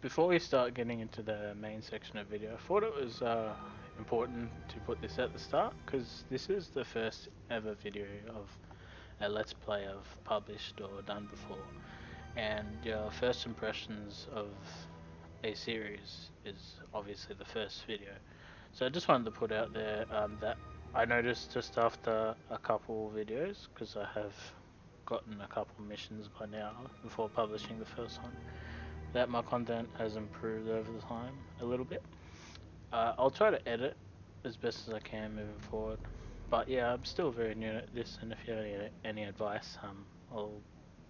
Before we start getting into the main section of video, I thought it was important to put this at the start because this is the first ever video of a Let's Play I've published or done before, and your first impressions of a series is obviously the first video. So I just wanted to put out there that I noticed just after a couple videos, because I have gotten a couple missions by now before publishing the first one, that my content has improved over the time a little bit. I'll try to edit as best as I can moving forward. But yeah, I'm still very new at this, and if you have any advice, I'll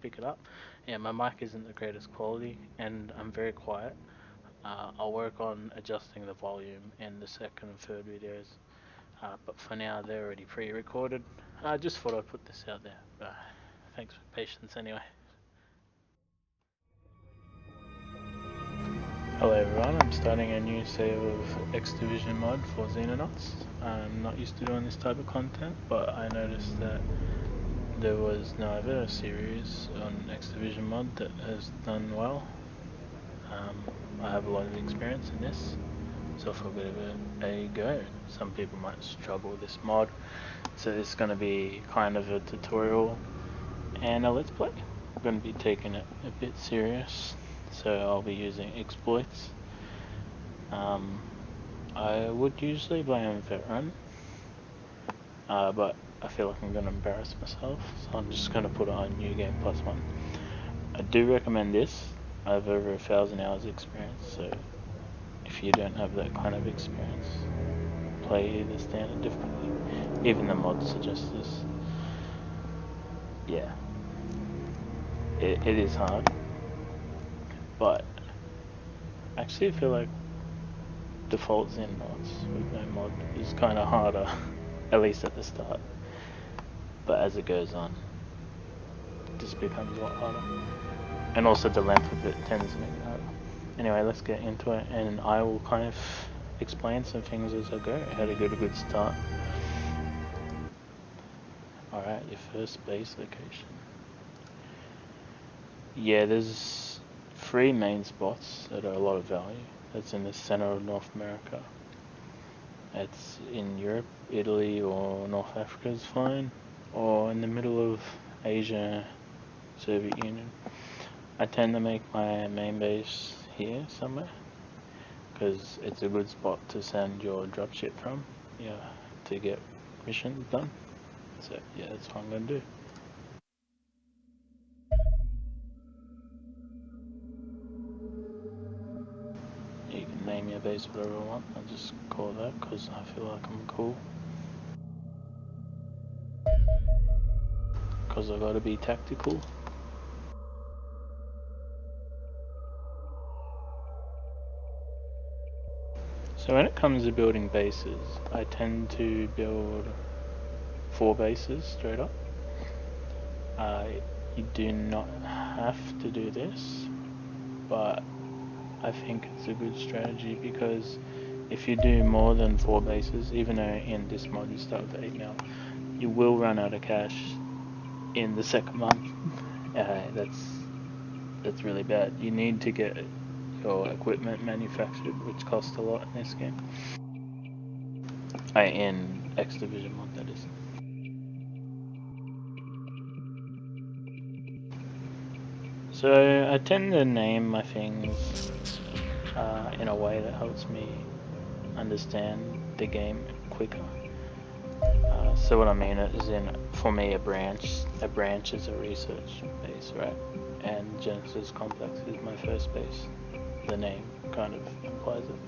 pick it up. Yeah, my mic isn't the greatest quality, and I'm very quiet. I'll work on adjusting the volume in the second and third videos, but for now they're already pre-recorded. I just thought I'd put this out there. Thanks for patience anyway. Hello everyone, I'm starting a new save of X Division mod for Xenonauts. I'm not used to doing this type of content, but I noticed that there was no other series on X Division mod that has done well. I have a lot of experience in this, so for a bit of a go. Some people might struggle with this mod, so this is going to be kind of a tutorial and a let's play. I'm going to be taking it a bit serious, so I'll be using exploits. I would usually play on veteran, but I feel like I'm going to embarrass myself, so I'm just going to put it on new game +1. I do recommend this. I have over 1,000 hours experience, so if you don't have that kind of experience, play the standard difficulty. Even the mods suggest this. Yeah, it is hard, but actually I feel like default Xenonauts with no mod is kind of harder, at least at the start, but as it goes on, it just becomes a lot harder, and also the length of it tends to make it harder. Anyway, let's get into it, and I will kind of explain some things as I go, how to get a good start. Alright, your first base location. Yeah, there's 3 main spots that are a lot of value. That's in the center of North America. It's in Europe, Italy, or North Africa is fine, or in the middle of Asia, Soviet Union. I tend to make my main base here somewhere, because it's a good spot to send your dropship from, yeah, to get missions done. So yeah, that's what I'm going to do. You can name your base whatever you want, I'll just call that because I feel like I'm cool. Because I gotta be tactical. So when it comes to building bases, I tend to build 4 bases straight up. You do not have to do this, but I think it's a good strategy because if you do more than 4 bases, even though in this mod you start with 8 mil, you will run out of cash in the second month. That's really bad. You need to get your equipment manufactured, which costs a lot in this game. In X Division mod, that is. So I tend to name my things in a way that helps me understand the game quicker. So what I mean is, for me, a branch is a research base, right? And Genesis Complex is my first base. The name kind of implies it.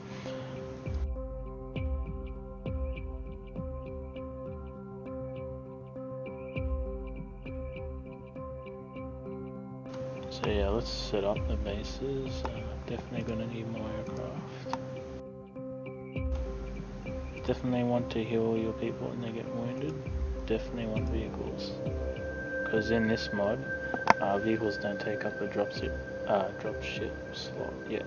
So yeah, let's set up the bases. Definitely gonna need more aircraft. Definitely want to heal your people when they get wounded. Definitely want vehicles, because in this mod, vehicles don't take up a dropship slot yet.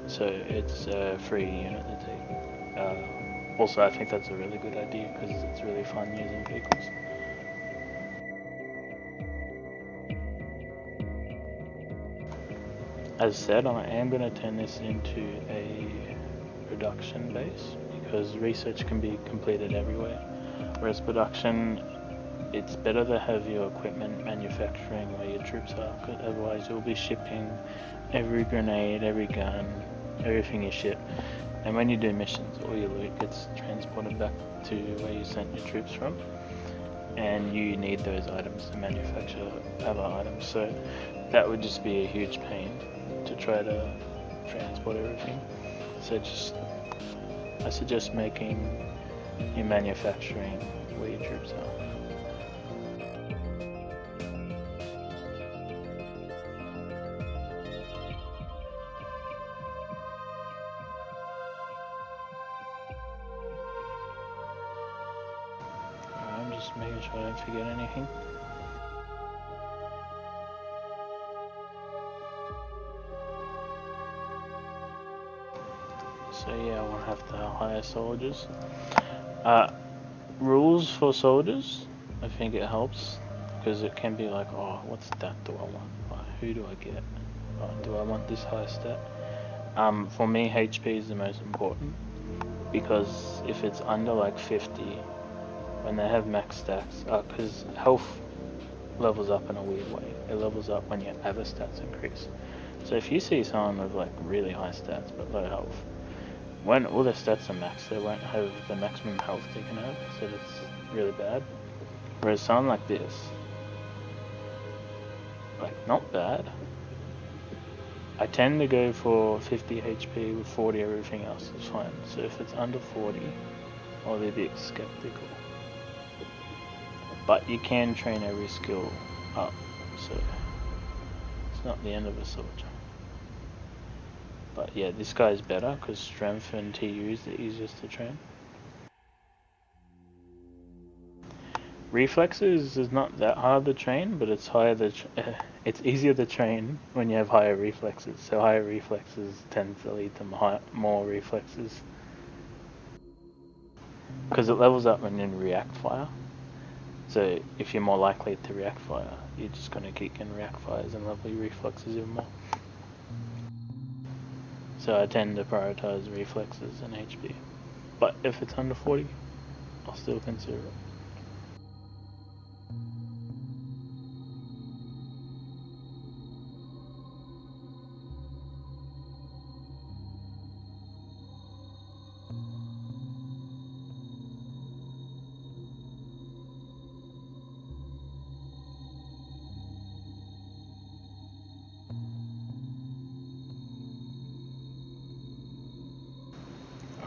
So it's a free unit to take. Also, I think that's a really good idea because it's really fun using vehicles. As said, I am going to turn this into a production base because research can be completed everywhere, whereas production, it's better to have your equipment manufacturing where your troops are, because otherwise you'll be shipping every grenade, every gun, everything you ship, and when you do missions, all your loot gets transported back to where you sent your troops from, and you need those items to manufacture other items, so that would just be a huge pain to try to transport everything. So I suggest making your manufacturing where your troops are. I'm just making sure I don't forget anything. So yeah, I want to have to hire soldiers. Rules for soldiers, I think it helps, because it can be like, oh, what stat do I want? Who do I get? Do I want this high stat? For me, HP is the most important, because if it's under like 50, when they have max stats, because health levels up in a weird way. It levels up when your other stats increase. So if you see someone with like really high stats but low health, when all their stats are maxed, they won't have the maximum health they can have, so that's really bad. Whereas someone like this, like not bad. I tend to go for 50 HP with 40 everything else is fine. So if it's under 40, I'll be a bit skeptical. But you can train every skill up, so it's not the end of a soldier. But yeah, this guy's better because strength and TU is the easiest to train. Reflexes is not that hard to train, but it's it's easier to train when you have higher reflexes. So higher reflexes tend to lead to more reflexes because it levels up when you react fire. So if you're more likely to react fire, you're just going to keep getting react fires and level your reflexes even more. So I tend to prioritize reflexes and HP. But if it's under 40, I'll still consider it.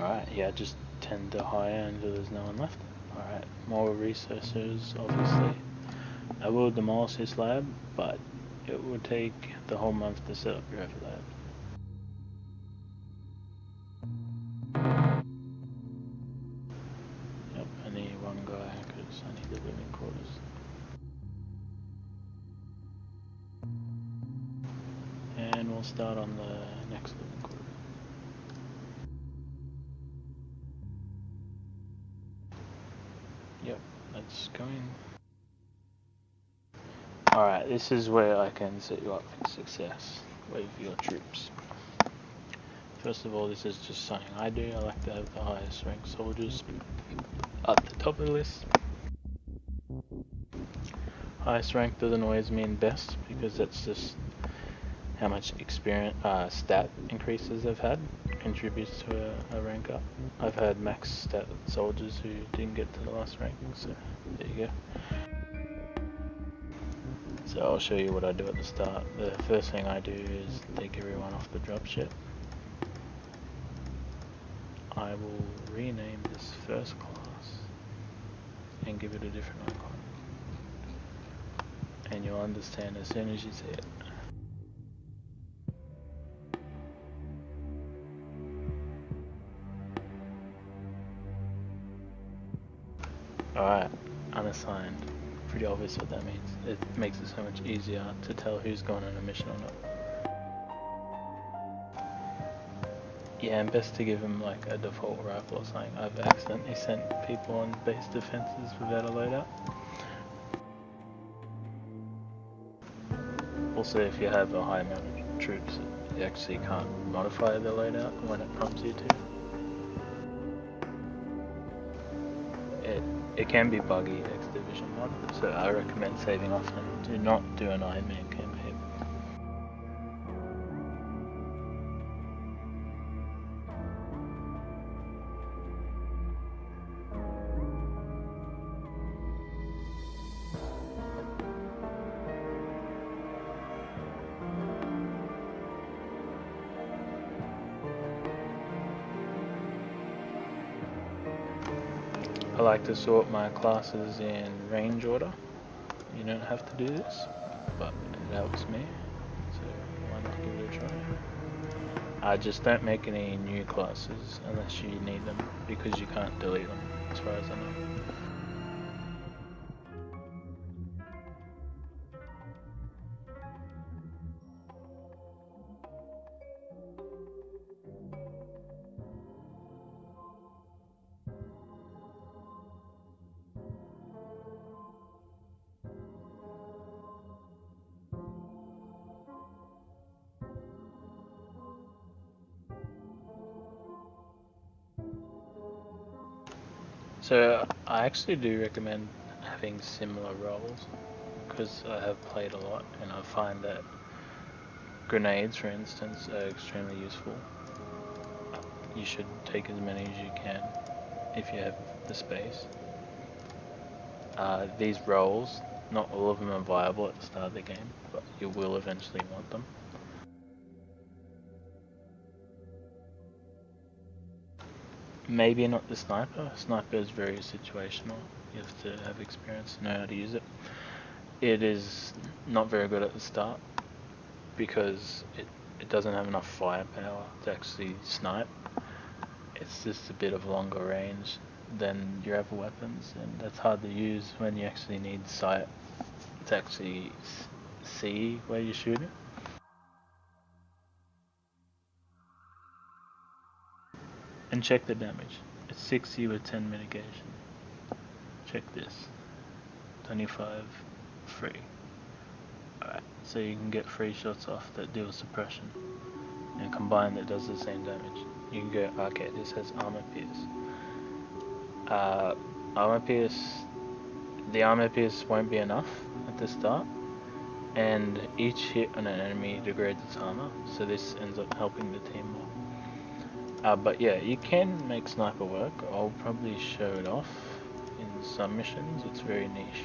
Alright, yeah, just tend to hire until there's no one left. Alright, more resources, obviously. I will demolish this lab, but it will take the whole month to set up your other lab. Yep, I need one guy because I need the living quarters. And we'll start on the next living quarter. Yep, that's going. Alright, this is where I can set you up for success with your troops. First of all, this is just something I do. I like to have the highest ranked soldiers up the top of the list. Highest rank doesn't always mean best, because that's just how much experience, stat increases they've had contributes to a rank up. I've had max stat soldiers who didn't get to the last rank, so there you go. So I'll show you what I do at the start. The first thing I do is take everyone off the dropship. I will rename this first class and give it a different icon. And you'll understand as soon as you see it. Alright, unassigned. Pretty obvious what that means. It makes it so much easier to tell who's going on a mission or not. Yeah, and best to give them like a default rifle or something. I've accidentally sent people on base defenses without a loadout. Also, if you have a high troops, you actually can't modify the loadout when it prompts you to. It can be buggy X Division 1, so I recommend saving often. Do not do an Iron Man campaign. I like to sort my classes in range order. You don't have to do this, but it helps me, so why not give it a try. Just don't make any new classes unless you need them, because you can't delete them, as far as I know. So I actually do recommend having similar roles, because I have played a lot and I find that grenades, for instance, are extremely useful. You should take as many as you can if you have the space. These roles, not all of them are viable at the start of the game, but you will eventually want them. Maybe not the sniper. Sniper is very situational. You have to have experience to know how to use it. It is not very good at the start because it doesn't have enough firepower to actually snipe. It's just a bit of longer range than your other weapons, and that's hard to use when you actually need sight to actually see where you're shooting. And check the damage. It's 60 with 10 mitigation. Check this. 25 free. Alright, so you can get 3 shots off that deal suppression. And combined that does the same damage. You can go, okay, this has armor pierce. The armor pierce won't be enough at the start. And each hit on an enemy degrades its armor, so this ends up helping the team more. But yeah, you can make sniper work. I'll probably show it off in some missions. It's very niche.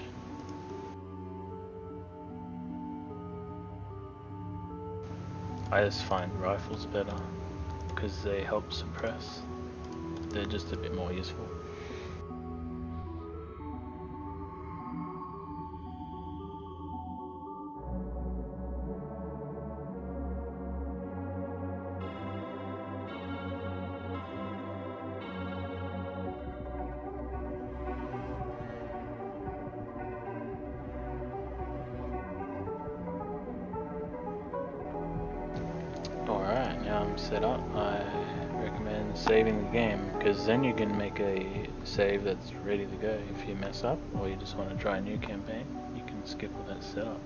I just find rifles better because they help suppress. They're just a bit more useful. Alright, now I'm set up. I recommend saving the game, because then you can make a save that's ready to go. If you mess up, or you just want to try a new campaign, you can skip all that setup.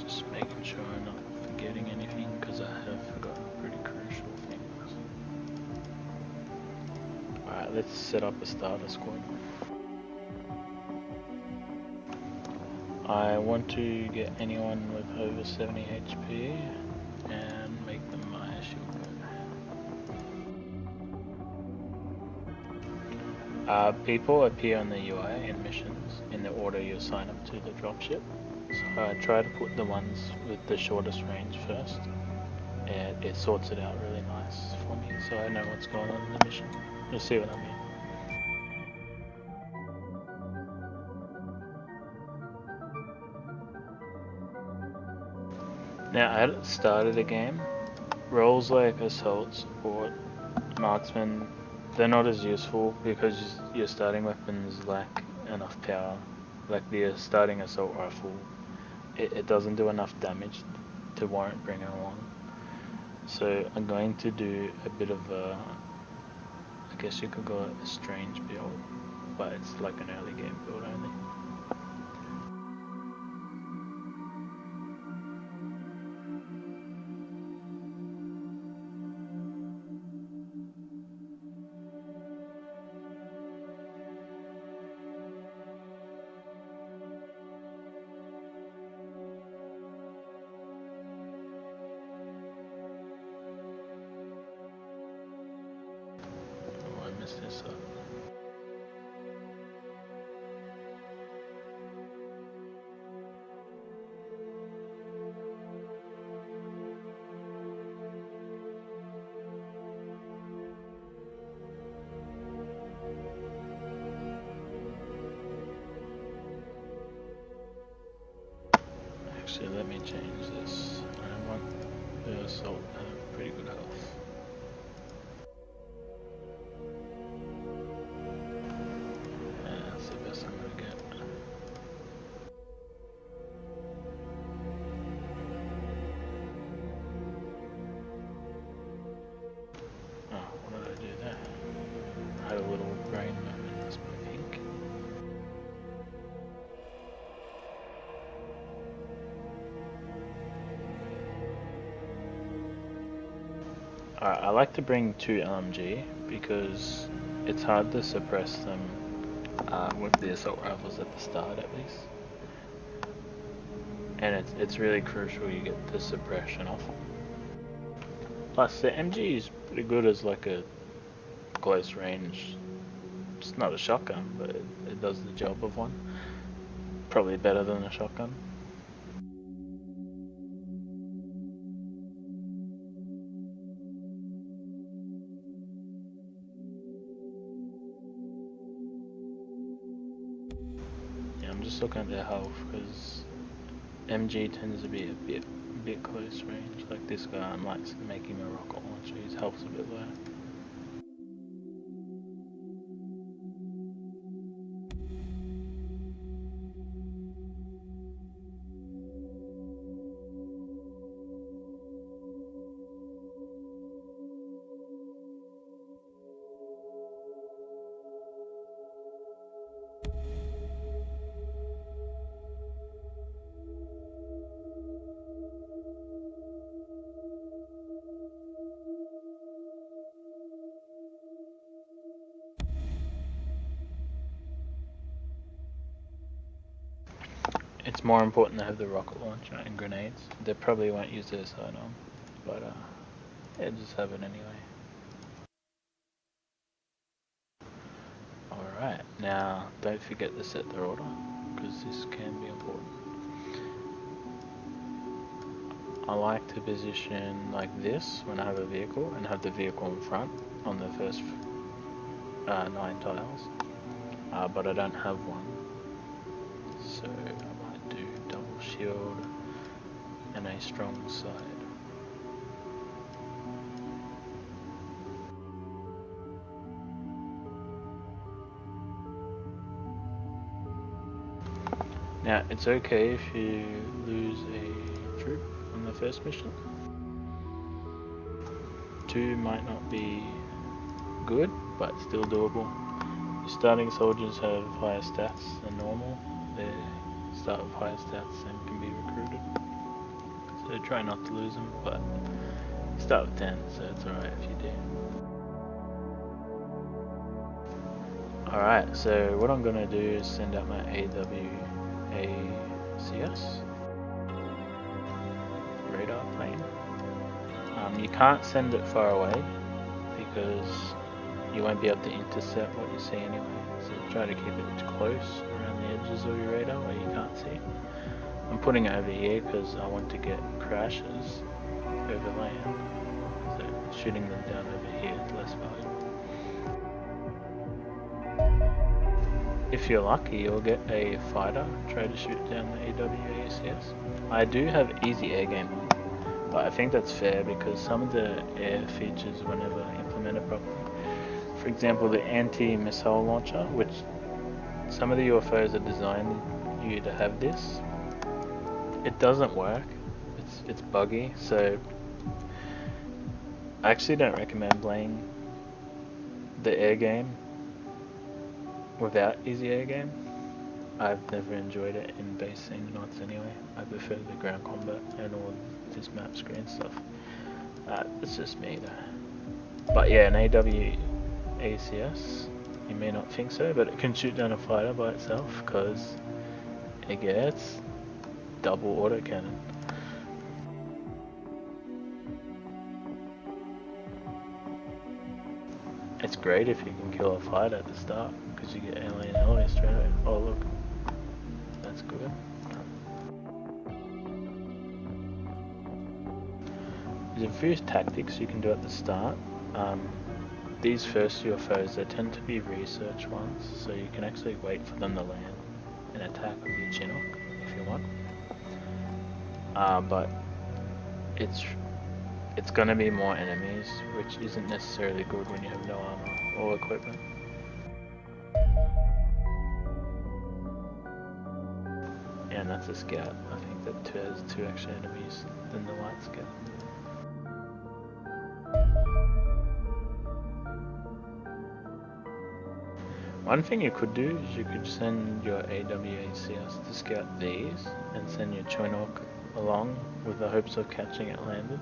Just making sure I'm not forgetting anything, because I have forgotten pretty crucial things. Alright, let's set up a starter squad. I want to get anyone with over 70 HP and make them my shield guard. People appear on the UI in missions in the order you assign them to the dropship. So I try to put the ones with the shortest range first, and it sorts it out really nice for me, so I know what's going on in the mission. You'll see what I mean. Now at the start of the game, roles like assault, support, marksman, they're not as useful because your starting weapons lack enough power. Like the starting assault rifle, it doesn't do enough damage to warrant bringing along. So I'm going to do a bit of a, I guess you could call it a strange build. but it's like an early game build only. Oh, I missed this up. Actually, let me change this. I want the assault to have pretty good health. Yeah, that's the best I'm gonna get. Oh, what did I do there? I had a little brain moment. That's my pink. Alright, I like to bring 2 LMG because it's hard to suppress them with the assault rifles at the start at least. And it's really crucial you get the suppression off. Plus the MG is pretty good as like a close range. It's not a shotgun, but it does the job of one. Probably better than a shotgun. Yeah, I'm just looking at their health because MG tends to be a bit close range. Like this guy, I might make him a rocket launcher. His health's a bit low. It's more important to have the rocket launcher and grenades. They probably won't use their sidearm, but yeah, just have it anyway. Alright, now don't forget to set the order, because this can be important. I like to position like this when I have a vehicle, and have the vehicle in front on the first 9 tiles, but I don't have one. So I might do double shield and a strong side. Now it's okay if you lose a troop on the first mission. 2 might not be good, but still doable. Your starting soldiers have higher stats than normal. They start with higher stats and can be recruited. So try not to lose them, but start with 10, so it's alright if you do. Alright, so what I'm going to do is send out my AWACS radar plane. You can't send it far away because you won't be able to intercept what you see anyway. So try to keep it close around the edges of your radar where you can't see. I'm putting it over here because I want to get crashes over land. So shooting them down over here is less valuable. If you're lucky, you'll get a fighter try to shoot down the AWACS. I do have easy air game on, but I think that's fair because some of the air features were never implemented properly. For example, the anti-missile launcher, which some of the UFOs are designed you to have this. It doesn't work. It's buggy, so I actually don't recommend playing the air game without easy air game. I've never enjoyed it in base Xenonauts anyway. I prefer the ground combat and all this map screen stuff. It's just me though. But yeah, an AWACS, you may not think so, but it can shoot down a fighter by itself because it gets double autocannon. It's great if you can kill a fighter at the start because you get alien alloy straight away. Oh look, that's good. There's a few tactics you can do at the start. These first UFOs, they tend to be research ones, so you can actually wait for them to land and attack with your Chinook if you want. But it's gonna be more enemies, which isn't necessarily good when you have no armor or equipment. And that's a scout. I think that there's two extra enemies than the white scout. One thing you could do is you could send your AWACS to scout these and send your Chinook along with the hopes of catching it landed.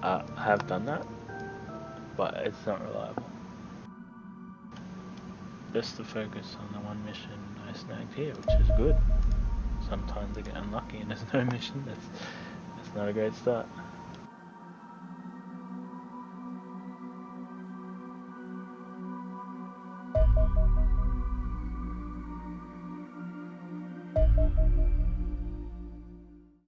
I have done that, but it's not reliable. Just to focus on the one mission I snagged here, which is good. Sometimes I get unlucky and there's no mission. That's not a great start.